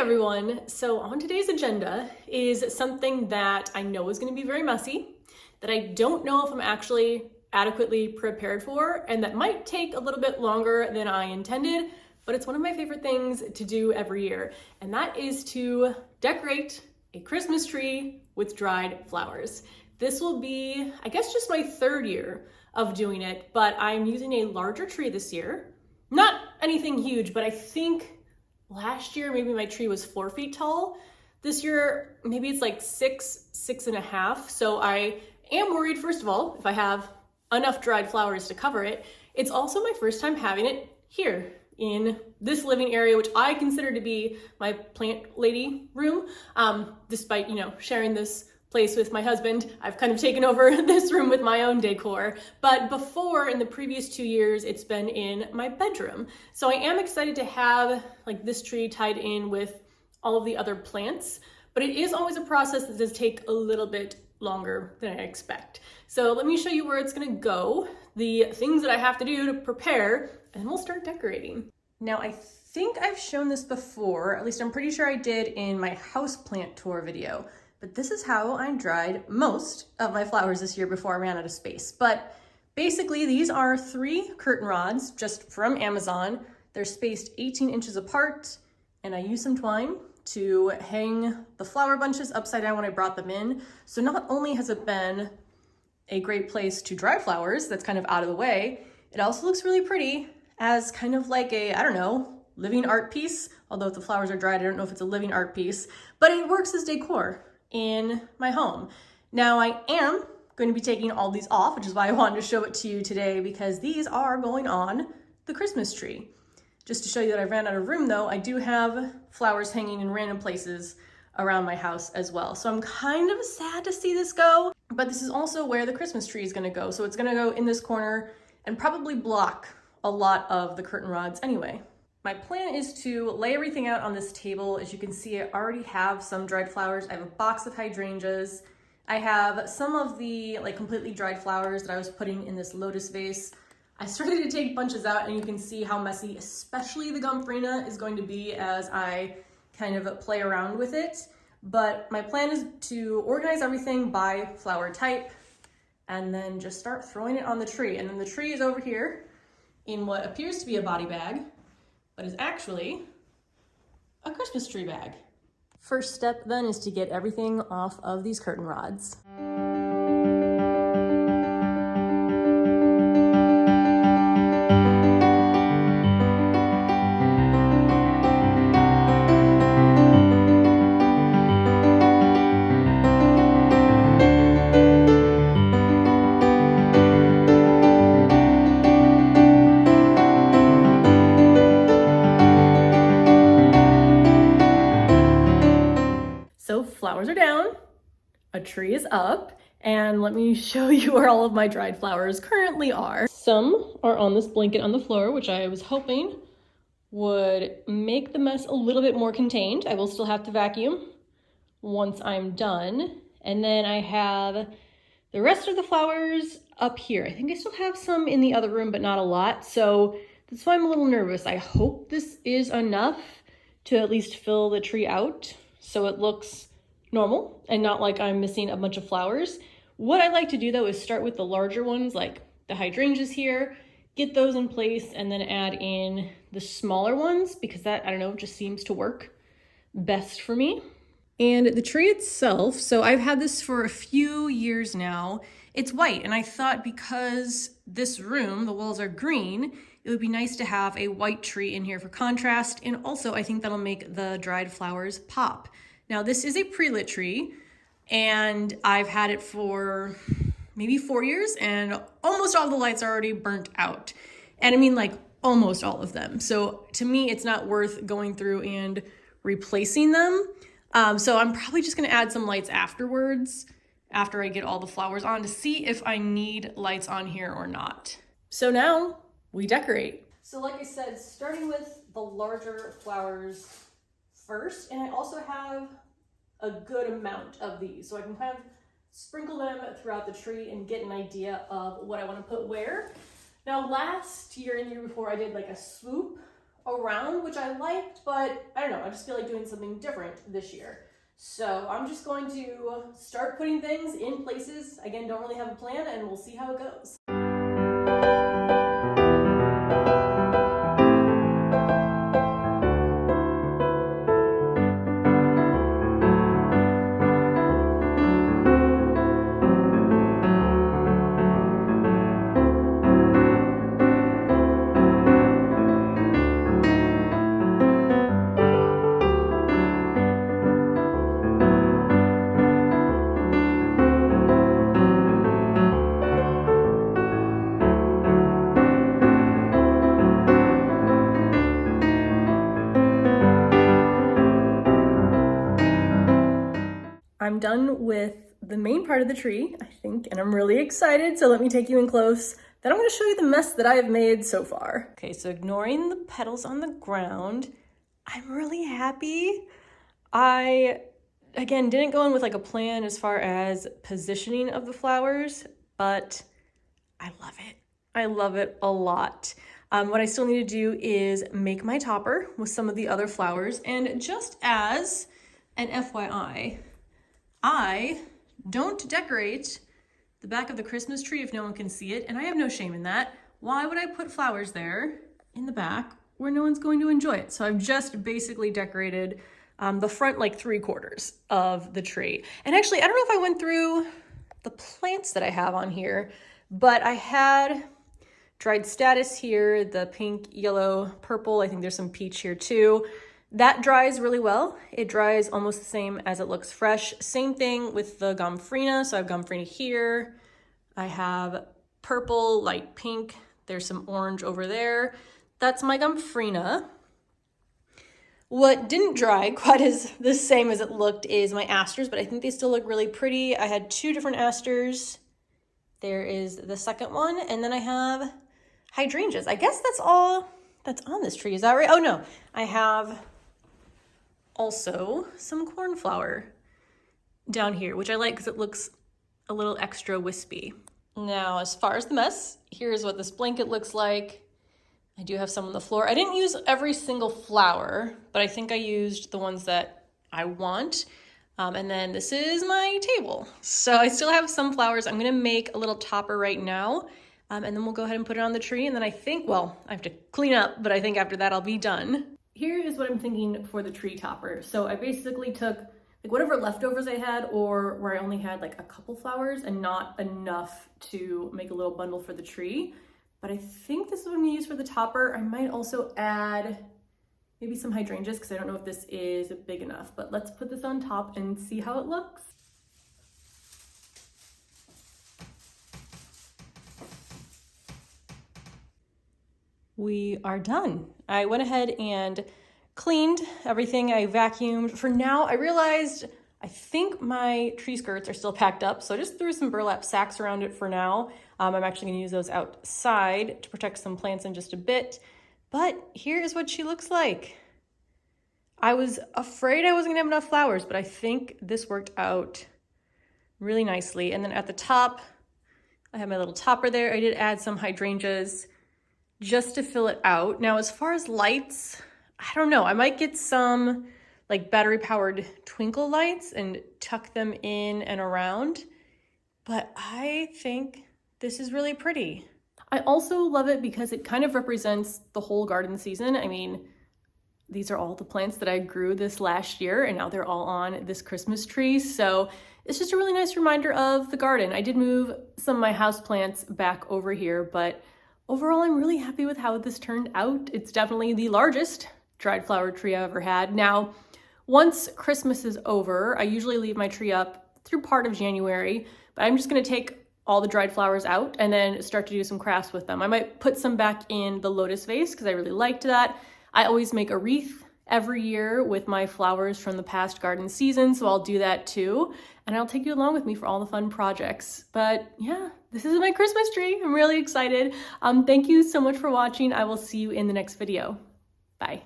everyone. So on today's agenda is something that I know is going to be very messy, that I don't know if I'm actually adequately prepared for, and that might take a little bit longer than I intended, but it's one of my favorite things to do every year, and that is to decorate a Christmas tree with dried flowers. This will be, I guess, just my third year of doing it, but I'm using a larger tree this year. Not anything huge, but I think last year, maybe my tree was 4 feet tall. This year, maybe it's like 6.5. So I am worried, first of all, if I have enough dried flowers to cover it. It's also my first time having it here in this living area, which I consider to be my plant lady room. Despite, sharing this place with my husband, I've kind of taken over this room with my own decor. But before, in the previous 2 years, it's been in my bedroom. So I am excited to have like this tree tied in with all of the other plants, but it is always a process that does take a little bit longer than I expect. So let me show you where it's gonna go, the things that I have to do to prepare, and then we'll start decorating. Now, I think I've shown this before, at least I'm pretty sure I did in my houseplant tour video. But this is how I dried most of my flowers this year before I ran out of space. But basically, these are 3 curtain rods just from Amazon. They're spaced 18 inches apart, and I used some twine to hang the flower bunches upside down when I brought them in. So not only has it been a great place to dry flowers that's kind of out of the way, it also looks really pretty as kind of like a, I don't know, living art piece. Although if the flowers are dried, I don't know if it's a living art piece, but it works as decor in my home. Now I am going to be taking all these off, which is why I wanted to show it to you today, because these are going on the Christmas tree. Just to show you that I ran out of room though, I do have flowers hanging in random places around my house as well. So I'm kind of sad to see this go, but this is also where the Christmas tree is gonna go. So it's gonna go in this corner and probably block a lot of the curtain rods anyway. My plan is to lay everything out on this table. As you can see, I already have some dried flowers. I have a box of hydrangeas. I have some of the completely dried flowers that I was putting in this lotus vase. I started to take bunches out, and you can see how messy, especially the gomphrena, is going to be as I kind of play around with it. But my plan is to organize everything by flower type and then just start throwing it on the tree. And then the tree is over here in what appears to be a body bag, but is actually a Christmas tree bag. First step then is to get everything off of these curtain rods. So flowers are down, a tree is up, and let me show you where all of my dried flowers currently are. Some are on this blanket on the floor, which I was hoping would make the mess a little bit more contained. I will still have to vacuum once I'm done. And then I have the rest of the flowers up here. I think I still have some in the other room, but not a lot. So that's why I'm a little nervous. I hope this is enough to at least fill the tree out, so it looks normal and not like I'm missing a bunch of flowers. What I like to do though is start with the larger ones, like the hydrangeas here, get those in place, and then add in the smaller ones, because that, I don't know, just seems to work best for me. And the tree itself, so I've had this for a few years now. It's white, and I thought because this room, the walls are green, it would be nice to have a white tree in here for contrast, and also I think that'll make the dried flowers pop. Now this is a pre-lit tree, and I've had it for maybe 4 years, and almost all the lights are already burnt out. And I mean almost all of them. So to me, it's not worth going through and replacing them. So I'm probably just gonna add some lights afterwards, after I get all the flowers on, to see if I need lights on here or not. So now we decorate. So like I said, starting with the larger flowers first, and I also have a good amount of these, so I can kind of sprinkle them throughout the tree and get an idea of what I want to put where. Now last year and the year before, I did a swoop around, which I liked, but I don't know, I just feel like doing something different this year. So I'm just going to start putting things in places. Again, don't really have a plan, and we'll see how it goes. I'm done with the main part of the tree, I think, and I'm really excited, so let me take you in close. Then I'm gonna show you the mess that I have made so far. Okay, so ignoring the petals on the ground, I'm really happy. I, again, didn't go in with like a plan as far as positioning of the flowers, but I love it. I love it a lot. What I still need to do is make my topper with some of the other flowers, and just as an FYI, I don't decorate the back of the Christmas tree if no one can see it, and I have no shame in that. Why would I put flowers there in the back where no one's going to enjoy it? So I've just basically decorated the front like 3/4 of the tree. And actually, I don't know if I went through the plants that I have on here, but I had dried statice here, the pink, yellow, purple. I think there's some peach here too. That dries really well. It dries almost the same as it looks fresh. Same thing with the gomphrena. So I have gomphrena here. I have purple, light pink. There's some orange over there. That's my gomphrena. What didn't dry quite as the same as it looked is my asters, but I think they still look really pretty. I had 2 different asters. There is the second one, and then I have hydrangeas. I guess that's all that's on this tree. Is that right? Oh no, I have also some cornflower down here, which I like because it looks a little extra wispy. Now, as far as the mess, here's what this blanket looks like. I do have some on the floor. I didn't use every single flower, but I think I used the ones that I want. And then this is my table. So I still have some flowers. I'm gonna make a little topper right now, and then we'll go ahead and put it on the tree. And then I think, well, I have to clean up, but I think after that I'll be done. Here is what I'm thinking for the tree topper. So I basically took like whatever leftovers I had, or where I only had like a couple flowers and not enough to make a little bundle for the tree. But I think this is what I'm gonna use for the topper. I might also add maybe some hydrangeas because I don't know if this is big enough, but let's put this on top and see how it looks. We are done. I went ahead and cleaned everything. I vacuumed. For now, I realized I think my tree skirts are still packed up, so I just threw some burlap sacks around it for now. I'm actually gonna use those outside to protect some plants in just a bit. But here is what she looks like. I was afraid I wasn't gonna have enough flowers, but I think this worked out really nicely. And then at the top, I have my little topper there. I did add some hydrangeas just to fill it out. Now, as far as lights, I don't know. I might get some like battery powered twinkle lights and tuck them in and around, but I think this is really pretty. I also love it because it kind of represents the whole garden season. I mean, these are all the plants that I grew this last year, and now they're all on this Christmas tree. So it's just a really nice reminder of the garden. I did move some of my houseplants back over here, but overall, I'm really happy with how this turned out. It's definitely the largest dried flower tree I've ever had. Now, once Christmas is over, I usually leave my tree up through part of January, but I'm just gonna take all the dried flowers out and then start to do some crafts with them. I might put some back in the lotus vase because I really liked that. I always make a wreath every year with my flowers from the past garden season, so I'll do that too. And I'll take you along with me for all the fun projects. But yeah, this is my Christmas tree. I'm really excited. Thank you so much for watching. I will see you in the next video. Bye.